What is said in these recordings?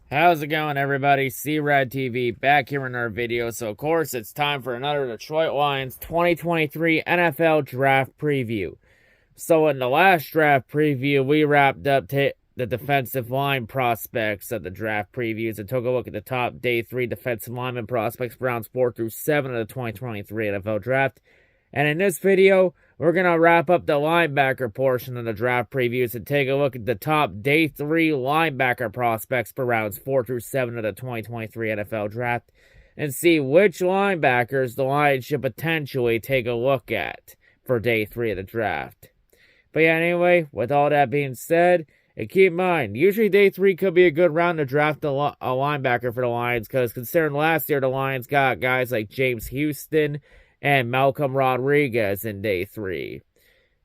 How's it going, everybody? C-RadTV back here in our video. So, of course, it's time for another Detroit Lions 2023 NFL Draft Preview. So, in the last draft preview, we wrapped up the defensive line prospects of the draft previews and took a look at the top day 3 defensive lineman prospects, rounds 4 through 7 of the 2023 NFL Draft. And in this video, we're going to wrap up the linebacker portion of the draft previews and take a look at the top day 3 linebacker prospects for rounds 4 through 7 of the 2023 NFL Draft and see which linebackers the Lions should potentially take a look at for day 3 of the draft. But yeah, anyway, with all that being said, and keep in mind, usually day 3 could be a good round to draft a linebacker for the Lions because considering last year the Lions got guys like James Houston and Malcolm Rodriguez in day 3.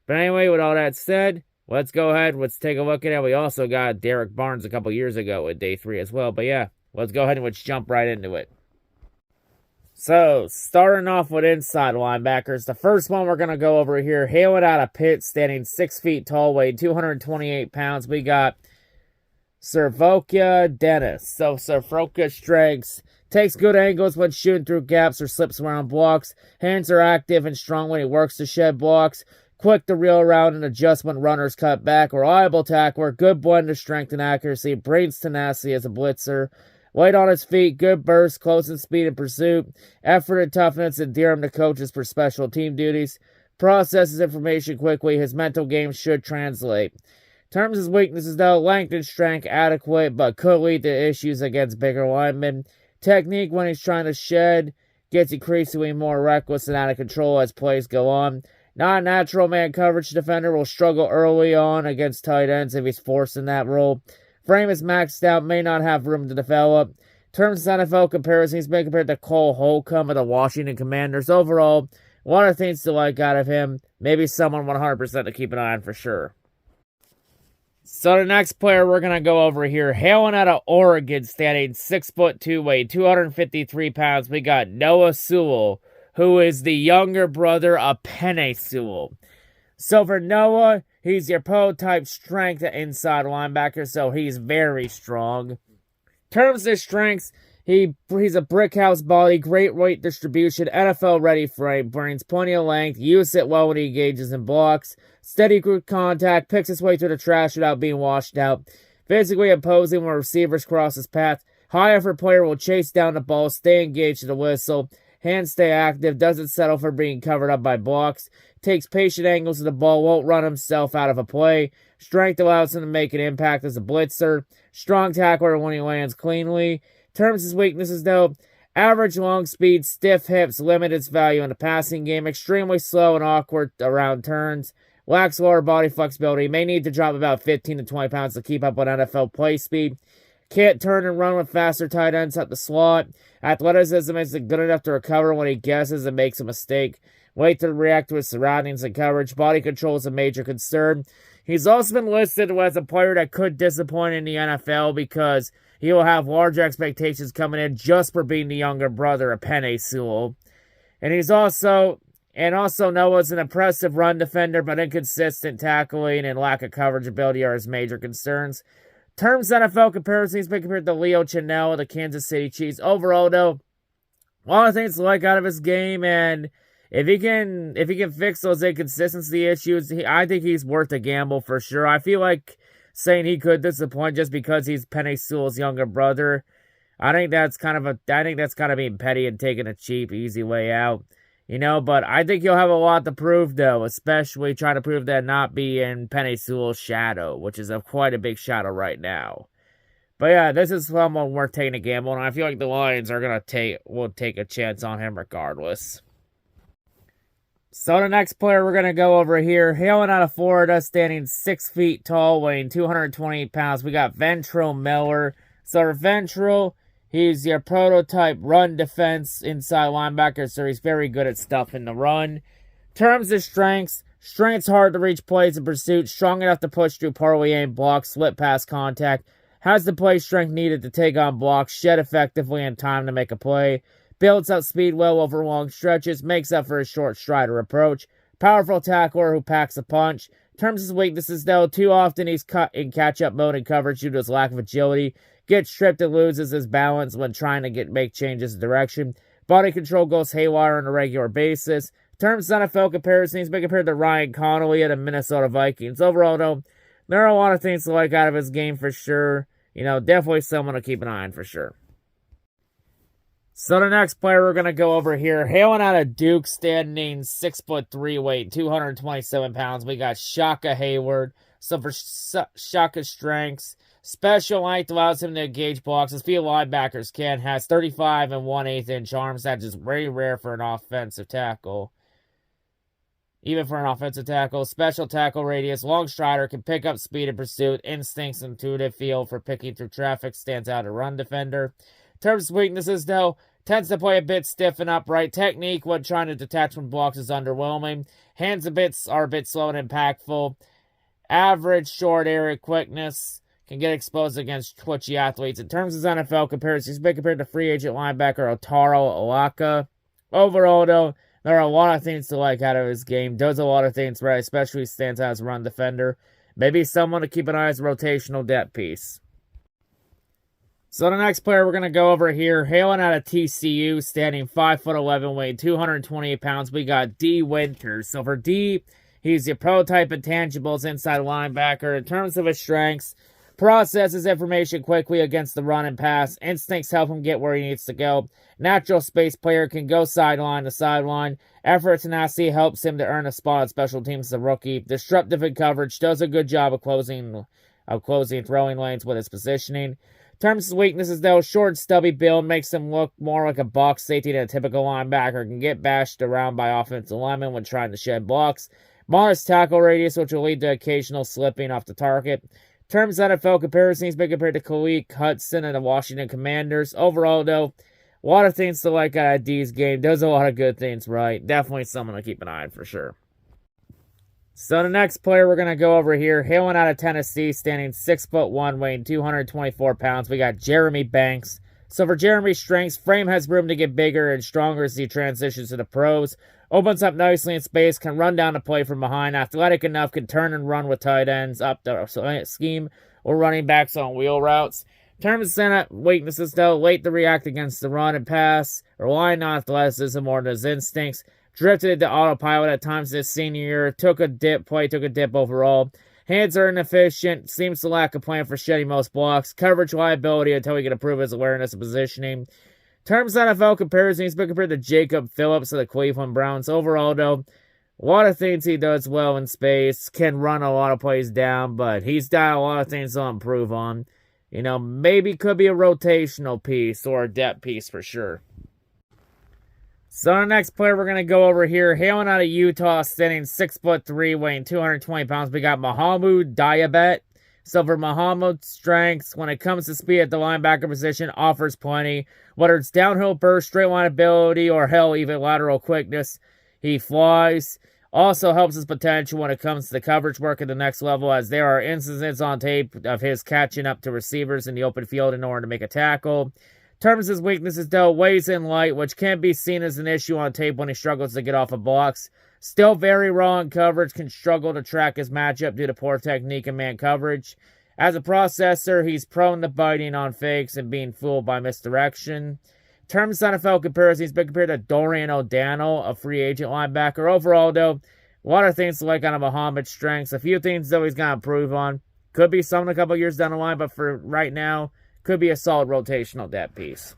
But anyway, with all that said, let's go ahead. Let's take a look at it. We also got Derek Barnes a couple years ago in day 3 as well. But yeah, let's go ahead and let's jump right into it. So, starting off with inside linebackers, the first one we're going to go over here, hailing out of Pitt, standing 6 feet tall, weighing 228 pounds. We got Servoka Dennis. So, Servoka strengths. Takes good angles when shooting through gaps or slips around blocks. Hands are active and strong when he works to shed blocks. Quick to reel around and adjust when runners cut back. Reliable tackler. Good blend of strength and accuracy. Brings tenacity as a blitzer. Light on his feet. Good burst. Close in speed and pursuit. Effort and toughness endear him to coaches for special team duties. Processes information quickly. His mental game should translate. Terms his weaknesses though. Length and strength adequate but could lead to issues against bigger linemen. Technique when he's trying to shed gets increasingly more reckless and out of control as plays go on. Not a natural man coverage defender, will struggle early on against tight ends if he's forced in that role. Frame is maxed out, may not have room to develop. In terms of NFL comparison, he's been compared to Cole Holcomb of the Washington Commanders. Overall, a lot of things to like out of him. Maybe someone 100% to keep an eye on for sure. So the next player we're going to go over here, hailing out of Oregon, standing 6'2", weighing 253 pounds, we got Noah Sewell, who is the younger brother of Penei Sewell. So for Noah, he's your prototype strength inside linebacker, so he's very strong. In terms of strengths, he's a brick house body, great weight distribution, NFL ready frame, brings plenty of length, uses it well when he engages in blocks, steady good contact, picks his way through the trash without being washed out, physically imposing when receivers cross his path, high effort player will chase down the ball, stay engaged to the whistle, hands stay active, doesn't settle for being covered up by blocks, takes patient angles to the ball, won't run himself out of a play, strength allows him to make an impact as a blitzer, strong tackler when he lands cleanly. Terms his weaknesses though, average long speed, stiff hips, limit its value in the passing game, extremely slow and awkward around turns, lacks lower body flexibility, may need to drop about 15 to 20 pounds to keep up with NFL play speed, can't turn and run with faster tight ends at the slot, athleticism isn't good enough to recover when he guesses and makes a mistake, wait to react to his surroundings and coverage, body control is a major concern. He's also been listed as a player that could disappoint in the NFL because he will have large expectations coming in just for being the younger brother of Penei Sewell. And Noah's an impressive run defender, but inconsistent tackling and lack of coverage ability are his major concerns. Terms NFL comparison, he's been compared to Leo Chenal of the Kansas City Chiefs. Overall, though, a lot of things to like out of his game, and if he can fix those inconsistency issues, I think he's worth a gamble for sure. I feel like saying he could disappoint just because he's Penei Sewell's younger brother, I think that's kind of being petty and taking a cheap, easy way out. But I think he'll have a lot to prove, though, especially trying to prove that not be in Penei Sewell's shadow, which is quite a big shadow right now. But yeah, this is someone worth taking a gamble, and I feel like the Lions will take a chance on him regardless. So the next player we're going to go over here, hailing out of Florida, standing 6 feet tall, weighing 228 pounds, we got Ventrell Miller. So Ventrell, he's your prototype run defense inside linebacker, so he's very good at stuffing the run. Terms of strengths hard to reach plays in pursuit, strong enough to push through poorly aimed blocks, slip past contact, has the play strength needed to take on blocks, shed effectively in time to make a play, builds up speed well over long stretches, makes up for his short strider approach, powerful tackler who packs a punch, In terms of his weaknesses, though, too often he's cut in catch-up mode in coverage due to his lack of agility, gets tripped and loses his balance when trying to make changes of direction. Body control goes haywire on a regular basis. In terms of NFL comparison, he's been compared to Ryan Connolly of the Minnesota Vikings. Overall, though, there are a lot of things to like out of his game for sure. Definitely someone to keep an eye on for sure. So the next player we're going to go over here, hailing out of Duke, standing 6'3", weight 227 pounds. We got Shaka Hayward. So for Shaka's strengths, special length allows him to engage blocks as few linebackers can. Has 35 and 1/8 inch arms. That's just very rare for an offensive tackle. Even for an offensive tackle, special tackle radius, long strider, can pick up speed in pursuit, instincts, intuitive feel for picking through traffic, stands out a run defender. In terms of weaknesses, though, tends to play a bit stiff and upright. Technique when trying to detach from blocks is underwhelming. Hands are a bit slow and impactful. Average short area quickness, can get exposed against twitchy athletes. In terms of his NFL comparison, he's been compared to free agent linebacker Otaro Alaka. Overall, though, there are a lot of things to like out of his game. Does a lot of things right, especially stands out as a run defender. Maybe someone to keep an eye on as a rotational depth piece. So the next player we're going to go over here, hailing out of TCU, standing 5'11", weighing 228 pounds. We got D. Winters. So for D, he's your prototype intangibles inside linebacker. In terms of his strengths, processes information quickly against the run and pass. Instincts help him get where he needs to go. Natural space player, can go sideline to sideline. Effort tenacity helps him to earn a spot on special teams as a rookie. Disruptive in coverage, does a good job of closing throwing lanes with his positioning. In terms of weaknesses, though, short, stubby build makes him look more like a box safety than a typical linebacker. Can get bashed around by offensive linemen when trying to shed blocks. Modest tackle radius, which will lead to occasional slipping off the target. In terms of NFL comparison, he's been compared to Khalid Hudson and the Washington Commanders. Overall, though, a lot of things to like out of D's game. Does a lot of good things right. Definitely someone to keep an eye on for sure. So the next player we're going to go over here, hailing out of Tennessee, standing 6'1", weighing 224 pounds. We got Jeremy Banks. So for Jeremy's strengths, frame has room to get bigger and stronger as he transitions to the pros. Opens up nicely in space, can run down the play from behind. Athletic enough, can turn and run with tight ends up the scheme or running backs on wheel routes. In terms of center weaknesses, though, late to react against the run and pass, relying on athleticism more than his instincts. Drifted into autopilot at times this senior year. Took a dip overall. Hands are inefficient. Seems to lack a plan for shedding most blocks. Coverage liability until he can improve his awareness and positioning. In terms of NFL comparison, he's been compared to Jacob Phillips of the Cleveland Browns. Overall, though, a lot of things he does well in space. Can run a lot of plays down, but he's got a lot of things to improve on. Maybe could be a rotational piece or a depth piece for sure. So the next player we're going to go over here, hailing out of Utah, standing 6'3", weighing 220 pounds. We got Mohamed Diabet. So for Mohamed's strengths, when it comes to speed at the linebacker position, offers plenty. Whether it's downhill burst, straight line ability, or hell, even lateral quickness, he flies. Also helps his potential when it comes to the coverage work at the next level, as there are instances on tape of his catching up to receivers in the open field in order to make a tackle. In terms of his weaknesses, though, weighs in light, which can be seen as an issue on tape when he struggles to get off of blocks. Still very raw in coverage, can struggle to track his matchup due to poor technique and man coverage. As a processor, he's prone to biting on fakes and being fooled by misdirection. In terms of NFL comparison, he's been compared to Dorian O'Donnell, a free agent linebacker. Overall, though, a lot of things to like on Mohamed's strengths. A few things, though, he's going to improve on. Could be something a couple years down the line, but for right now, could be a solid rotational depth piece.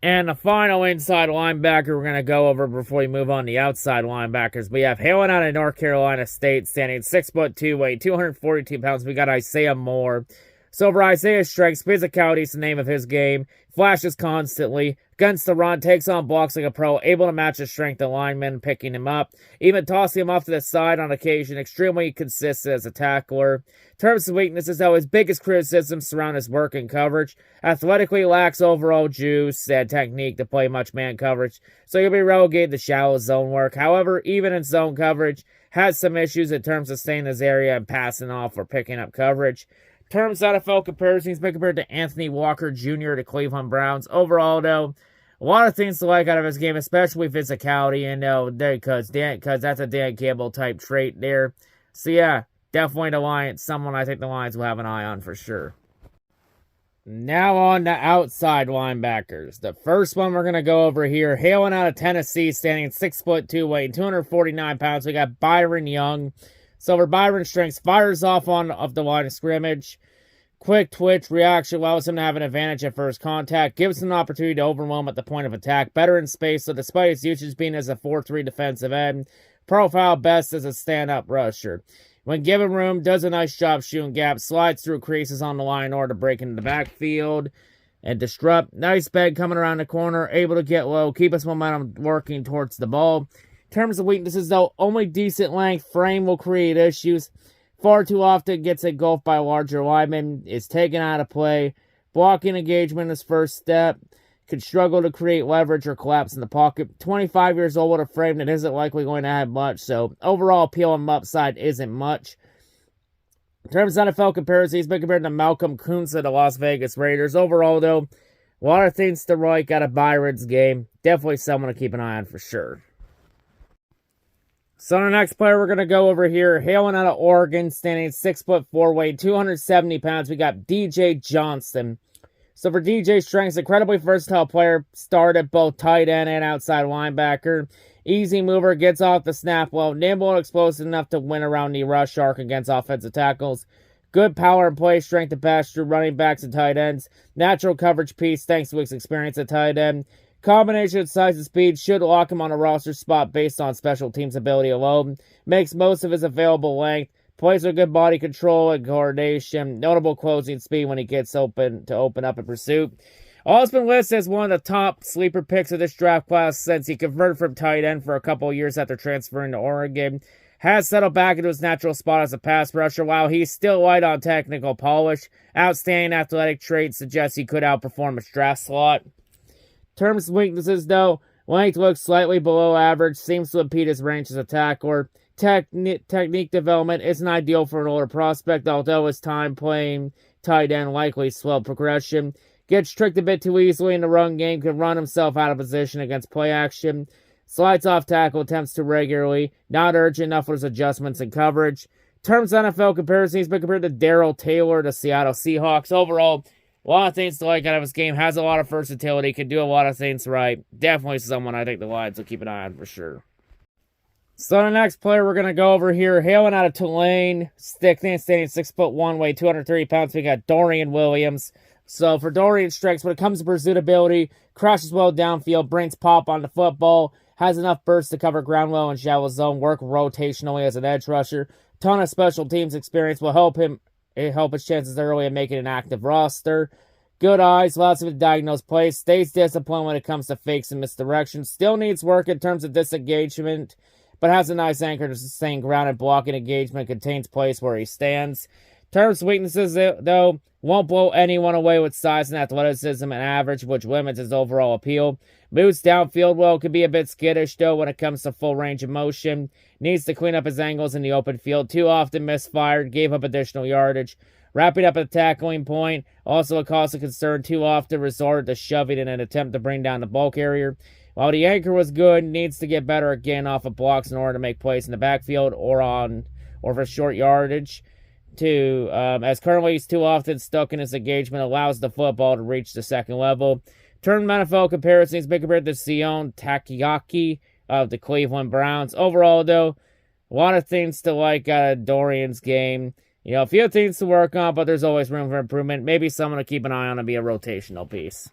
And the final inside linebacker we're going to go over before we move on to the outside linebackers. We have hailing out of North Carolina State, standing 6'2", weighing 242 pounds. We got Isaiah Moore. So for Isaiah's strengths, physicality is the name of his game. Flashes constantly. Against the run, takes on blocks like a pro, able to match the strength of linemen, picking him up, even tossing him off to the side on occasion, extremely consistent as a tackler. In terms of weaknesses, though, his biggest criticisms surround his work and coverage. Athletically lacks overall juice and technique to play much man coverage, so he'll be relegated to shallow zone work. However, even in zone coverage, has some issues in terms of staying in his area and passing off or picking up coverage. In terms of NFL comparison, he's been compared to Anthony Walker Jr. to Cleveland Browns. Overall, though, a lot of things to like out of his game, especially physicality, and because that's a Dan Campbell type trait there. So yeah, definitely the Lions, someone I think the Lions will have an eye on for sure. Now on to outside linebackers. The first one we're going to go over here, hailing out of Tennessee, standing 6'2", weighing 249 pounds. We got Byron Young. So for Byron's strengths, fires off of the line of scrimmage. Quick twitch reaction allows him to have an advantage at first contact. Gives him an opportunity to overwhelm at the point of attack. Better in space, so despite his usage being as a 4-3 defensive end, profile best as a stand-up rusher. When given room, does a nice job shooting gaps, slides through creases on the line in order to break into the backfield and disrupt. Nice bend coming around the corner, able to get low, keep his momentum working towards the ball. In terms of weaknesses, though, only decent length. Frame will create issues. Far too often gets engulfed by larger linemen, is taken out of play. Blocking engagement is first step. Could struggle to create leverage or collapse in the pocket. 25 years old with a frame that isn't likely going to have much, so overall appeal and upside isn't much. In terms of NFL comparison, he's been compared to Malcolm Kuntz of the Las Vegas Raiders. Overall, though, a lot of things to like out of Byron's game. Definitely someone to keep an eye on for sure. So the next player we're going to go over here, hailing out of Oregon, standing 6'4", weighing 270 pounds, we got DJ Johnson. So for DJ's strengths, incredibly versatile player, started both tight end and outside linebacker. Easy mover, gets off the snap well, nimble and explosive enough to win around the rush arc against offensive tackles. Good power and play strength to pass through running backs and tight ends. Natural coverage piece thanks to his experience at tight end. Combination of size and speed should lock him on a roster spot based on special teams ability alone. Makes most of his available length. Plays with good body control and coordination. Notable closing speed when he gets open up in pursuit. Also been listed as one of the top sleeper picks of this draft class since he converted from tight end for a couple of years after transferring to Oregon. Has settled back into his natural spot as a pass rusher. While he's still light on technical polish, outstanding athletic traits suggest he could outperform his draft slot. Terms of weaknesses, though, length looks slightly below average, seems to impede his range as a tackler. Technique development isn't ideal for an older prospect, although his time playing tight end likely slowed progression. Gets tricked a bit too easily in the run game, can run himself out of position against play action. Slides off tackle attempts too regularly, not urgent enough for his adjustments and coverage. Terms of NFL comparison, he's been compared to Darrell Taylor, the Seattle Seahawks. Overall, a lot of things to like out of his game. Has a lot of versatility. Can do a lot of things right. Definitely someone I think the Lions will keep an eye on for sure. So the next player we're going to go over here, hailing out of Tulane, standing 6'1", weighing 230 pounds. We got Dorian Williams. So for Dorian's strengths, when it comes to pursuit ability, crashes well downfield, brings pop on the football, has enough burst to cover ground well in shallow zone, work rotationally as an edge rusher. Ton of special teams experience will help his chances early in making an active roster. Good eyes, lots of it diagnosed plays, stays disciplined when it comes to fakes and misdirection. Still needs work in terms of disengagement, but has a nice anchor to sustain grounded blocking engagement, contains place where he stands. Terms of weaknesses, though, won't blow anyone away with size and athleticism and average, which limits his overall appeal. Moves downfield well, can be a bit skittish, though, when it comes to full range of motion. Needs to clean up his angles in the open field. Too often misfired, gave up additional yardage. Wrapping up at the tackling point, also a cause of concern. Too often resorted to shoving in an attempt to bring down the ball carrier. While the anchor was good, needs to get better at getting off of blocks in order to make plays in the backfield or for short yardage. As currently he's too often stuck in his engagement, allows the football to reach the second level. Term NFL comparison, he's been compared to Sion Takayaki of the Cleveland Browns. Overall, though, a lot of things to like out of Dorian's game. You know, a few things to work on, but there's always room for improvement. Maybe someone to keep an eye on and be a rotational piece.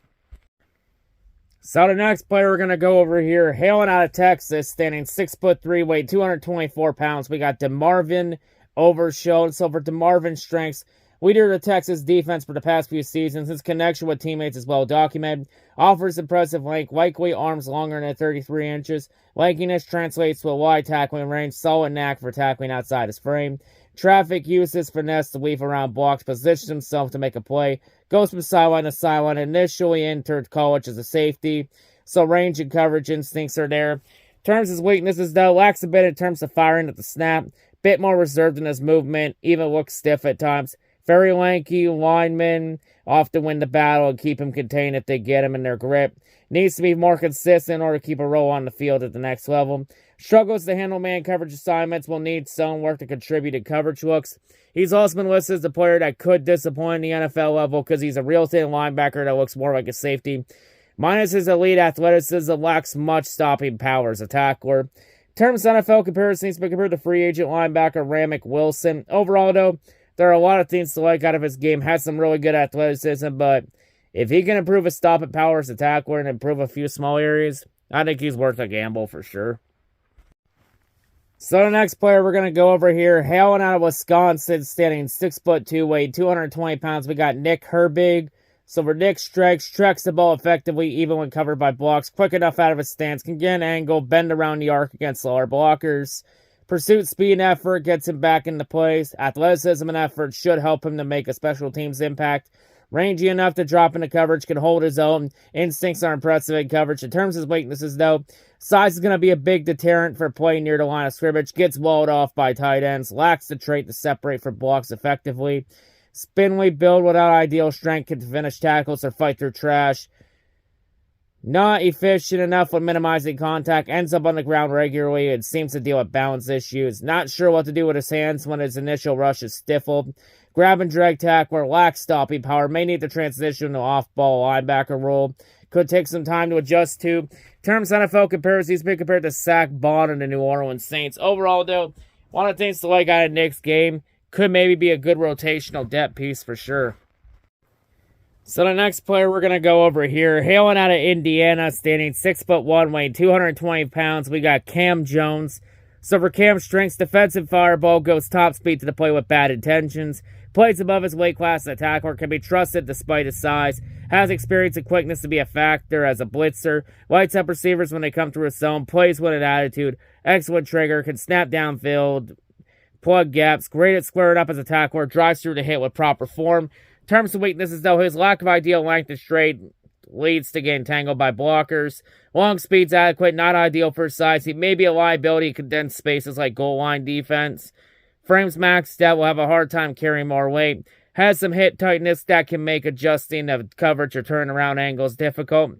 So the next player we're going to go over here, hailing out of Texas, standing 6'3", weighing 224 pounds. We got DeMarvin Overshown. So for DeMarvin's strengths, leader of the Texas defense for the past few seasons. His connection with teammates is well documented. Offers impressive length, likely arms longer than 33 inches. Lankiness translates to a wide tackling range. Solid knack for tackling outside his frame. Traffic uses finesse to weave around blocks. Positions himself to make a play. Goes from sideline to sideline. Initially entered college as a safety, so range and coverage instincts are there. In terms of his weaknesses, though, lacks a bit in terms of firing at the snap. Bit more reserved in his movement. Even looks stiff at times. Very lanky linemen often win the battle and keep him contained if they get him in their grip. Needs to be more consistent in order to keep a role on the field at the next level. Struggles to handle man coverage assignments, will need zone work to contribute to coverage looks. He's also been listed as a player that could disappoint in the NFL level because he's a real-time linebacker that looks more like a safety. Minus his elite athleticism, lacks much stopping power as a tackler. In terms of NFL comparisons, he's been compared to free agent linebacker Ramik Wilson. Overall, though, there are a lot of things to like out of his game. Has some really good athleticism, but if he can improve his stopping power as a tackler and improve a few small areas, I think he's worth a gamble for sure. So the next player we're going to go over here, hailing out of Wisconsin, standing 6'2", weighing 220 pounds, we got Nick Herbig. So for Nick's strengths, tracks the ball effectively even when covered by blocks, quick enough out of his stance, can get an angle, bend around the arc against lower blockers. Pursuit, speed, and effort gets him back into place. Athleticism and effort should help him to make a special teams impact. Rangy enough to drop into coverage, can hold his own. Instincts are impressive in coverage. In terms of his weaknesses, though, size is going to be a big deterrent for playing near the line of scrimmage. Gets walled off by tight ends. Lacks the trait to separate from blocks effectively. Spindly build without ideal strength, can finish tackles or fight through trash. Not efficient enough when minimizing contact. Ends up on the ground regularly and seems to deal with balance issues. Not sure what to do with his hands when his initial rush is stifled. Grab and drag tackler, lacks stopping power. May need to transition to off-ball linebacker role. Could take some time to adjust to. In terms of NFL comparisons, he's been compared to Zach Bond and the New Orleans Saints. Overall, though, one of the things to like out of Nick's game, could maybe be a good rotational depth piece for sure. So the next player we're going to go over here, hailing out of Indiana, standing 6'1", weighing 220 pounds, we got Cam Jones. So for Cam's strengths, defensive fireball, goes top speed to the play with bad intentions. Plays above his weight class as a tackler, can be trusted despite his size. Has experience and quickness to be a factor as a blitzer. Lights up receivers when they come through his zone. Plays with an attitude. Excellent trigger. Can snap downfield. Plug gaps. Great at squaring up as a tackler. Drives through the hit with proper form. In terms of weaknesses, though, his lack of ideal length and straight leads to getting tangled by blockers. Long speed's adequate, not ideal for his size. He may be a liability in condensed spaces like goal line defense. Frames maxed out, will have a hard time carrying more weight. Has some hip tightness that can make adjusting of coverage or turnaround angles difficult.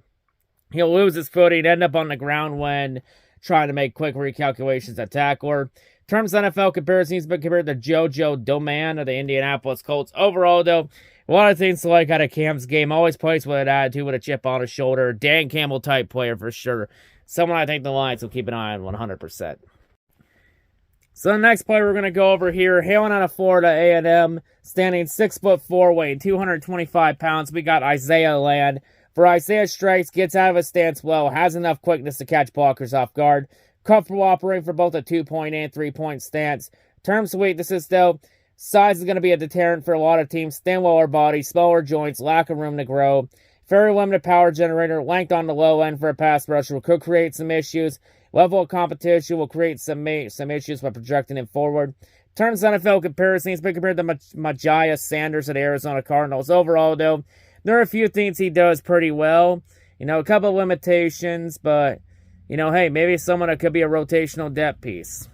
He'll lose his footing, end up on the ground when trying to make quick recalculations at tackler. In terms of NFL comparisons, he's been compared to JoJo Domann of the Indianapolis Colts. Overall, though, a lot of things to like out of Cam's game. Always plays with an attitude, with a chip on his shoulder. Dan Campbell type player for sure. Someone I think the Lions will keep an eye on 100%. So the next player we're going to go over here, hailing out of Florida A&M, standing 6'4", weighing 225 pounds. We got Isaiah Land. For Isaiah's strikes, gets out of his stance well, has enough quickness to catch blockers off guard. Comfortable operating for both a 2-point and 3-point stance. Terms of weaknesses, though, size is going to be a deterrent for a lot of teams. Thin lower body, smaller joints, lack of room to grow. Very limited power generator, length on the low end for a pass rusher could create some issues. Level of competition will create some issues by projecting him forward. In terms of NFL comparison, he's been compared to Majaya Sanders at Arizona Cardinals. Overall, though, there are a few things he does pretty well. A couple of limitations, but, hey, maybe someone that could be a rotational depth piece.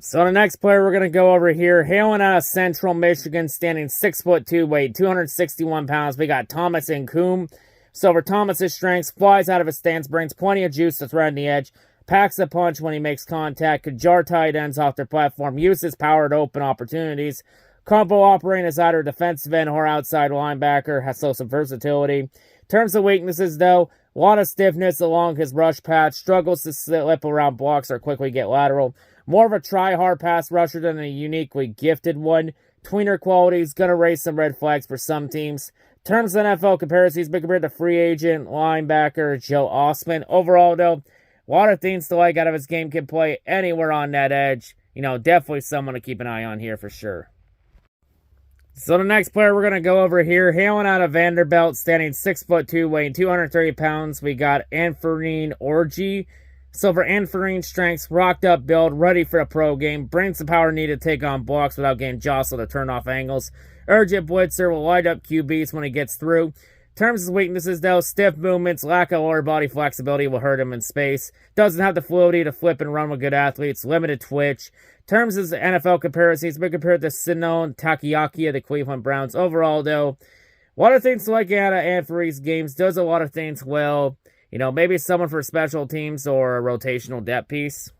So the next player we're going to go over here, hailing out of Central Michigan, standing 6'2", weighing 261 pounds, we got Thomas Incoom. So for Thomas's strengths, flies out of his stance, brings plenty of juice to threaten the edge, packs a punch when he makes contact, could jar tight ends off their platform, uses power to open opportunities, comfortable operating as either defensive end or outside linebacker, has some versatility. In terms of weaknesses, though, a lot of stiffness along his rush patch, struggles to slip around blocks or quickly get lateral. More of a try-hard pass rusher than a uniquely gifted one. Tweener qualities, gonna raise some red flags for some teams. In terms of NFL comparisons, he's been compared to free agent linebacker Joe Osman. Overall, though, a lot of things to like out of his game. Can play anywhere on that edge. Definitely someone to keep an eye on here for sure. So the next player we're going to go over here, hailing out of Vanderbilt, standing 6'2", weighing 230 pounds, we got Anferine Orji. So for Anferine's strengths, rocked up build, ready for a pro game, brings the power needed to take on blocks without getting jostled or turn off angles. Urgent blitzer, will light up QBs when he gets through. In terms of weaknesses, though, stiff movements, lack of lower body flexibility will hurt him in space. Doesn't have the fluidity to flip and run with good athletes. Limited twitch. In terms of NFL comparisons, he's been compared to Sinon Takayaki of the Cleveland Browns. Overall, though, a lot of things to like out of Anferine's games. Does a lot of things well. You know, maybe someone for special teams or a rotational depth piece.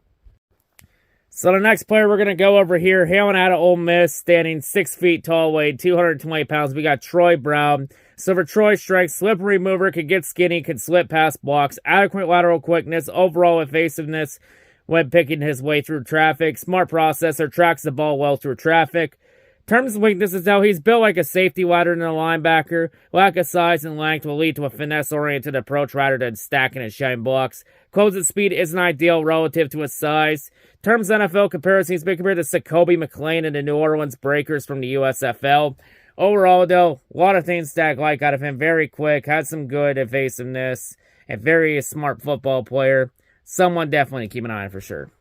So the next player we're going to go over here, hailing out of Ole Miss, standing 6 feet tall, weighed 220 pounds. We got Troy Brown. So for Troy's strength, slippery mover, could get skinny, could slip past blocks, adequate lateral quickness, overall evasiveness when picking his way through traffic, smart processor, tracks the ball well through traffic. Terms of weaknesses, though, he's built like a safety wider than a linebacker. Lack of size and length will lead to a finesse-oriented approach rather than stacking and shedding blocks. Closing speed isn't ideal relative to his size. Terms of NFL comparison, he's been compared to Jacoby McLean and the New Orleans Breakers from the USFL. Overall, though, a lot of things that I like out of him. Very quick, has some good evasiveness, and very smart football player. Someone definitely keep an eye on for sure.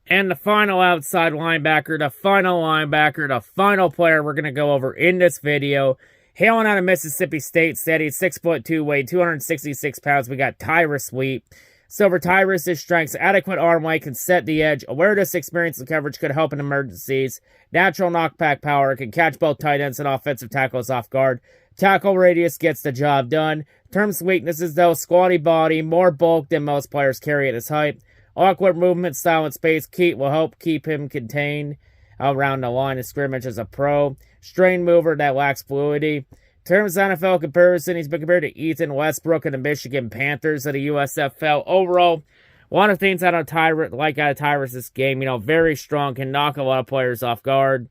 And the final outside linebacker, the final player we're going to go over in this video. Hailing out of Mississippi State, steady, 6'2", weighed 266 pounds. We got Tyrus Wheat. So for Tyrus, his strengths, adequate arm length, can set the edge. Awareness, experience, and coverage could help in emergencies. Natural knockback power, can catch both tight ends and offensive tackles off guard. Tackle radius gets the job done. Terms of weaknesses, though, squatty body, more bulk than most players carry at his height. Awkward movement style and space will help keep him contained around the line of scrimmage as a pro. Strain mover that lacks fluidity. In terms of NFL comparison, he's been compared to Ethan Westbrook and the Michigan Panthers of the USFL. Overall, one of the things out of Tyrus this game, you know, very strong, can knock a lot of players off guard,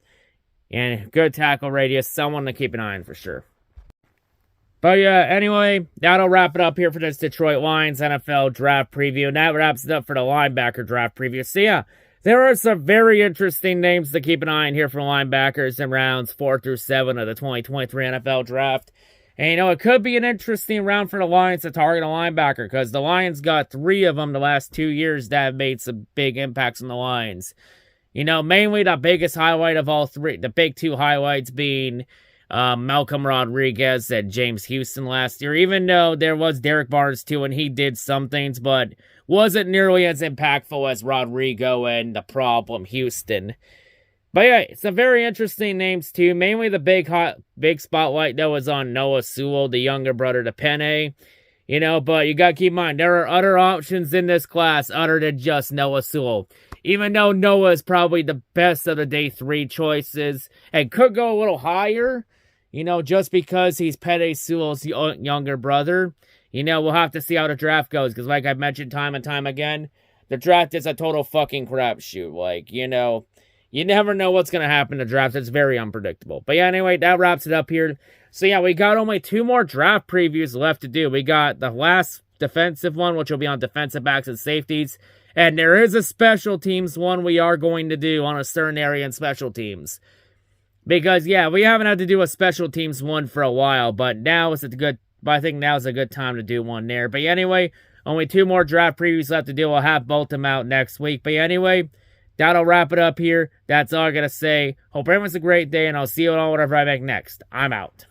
and good tackle radius, someone to keep an eye on for sure. But yeah, anyway, that'll wrap it up here for this Detroit Lions NFL draft preview. And that wraps it up for the linebacker draft preview. So yeah, there are some very interesting names to keep an eye on here for linebackers in rounds 4 through 7 of the 2023 NFL draft. And you know, it could be an interesting round for the Lions to target a linebacker, because the Lions got 3 of them the last 2 years that have made some big impacts on the Lions. You know, mainly the biggest highlight of all 3, the big 2 highlights being Malcolm Rodriguez and James Houston last year, even though there was Derek Barnes too, and he did some things, but wasn't nearly as impactful as Rodrigo and the problem Houston. But yeah, it's some very interesting names too. Mainly the big spotlight though is on Noah Sewell, the younger brother to Penei. You know, but you gotta keep in mind, there are other options in this class other than just Noah Sewell. Even though Noah is probably the best of the day 3 choices and could go a little higher, you know, just because he's Penei Sewell's younger brother. You know, we'll have to see how the draft goes, because like I've mentioned time and time again, the draft is a total fucking crapshoot. Like, you know, you never know what's going to happen in the draft. It's very unpredictable. But yeah, anyway, that wraps it up here. So yeah, we got only 2 more draft previews left to do. We got the last defensive one, which will be on defensive backs and safeties. And there is a special teams one we are going to do on a certain area in special teams. Because, yeah, we haven't had to do a special teams one for a while, but I think now is a good time to do one there. But anyway, only 2 more draft previews left to do. We'll have both of them out next week. But anyway, that'll wrap it up here. That's all I gotta say. Hope everyone's a great day, and I'll see you all whatever I make next. I'm out.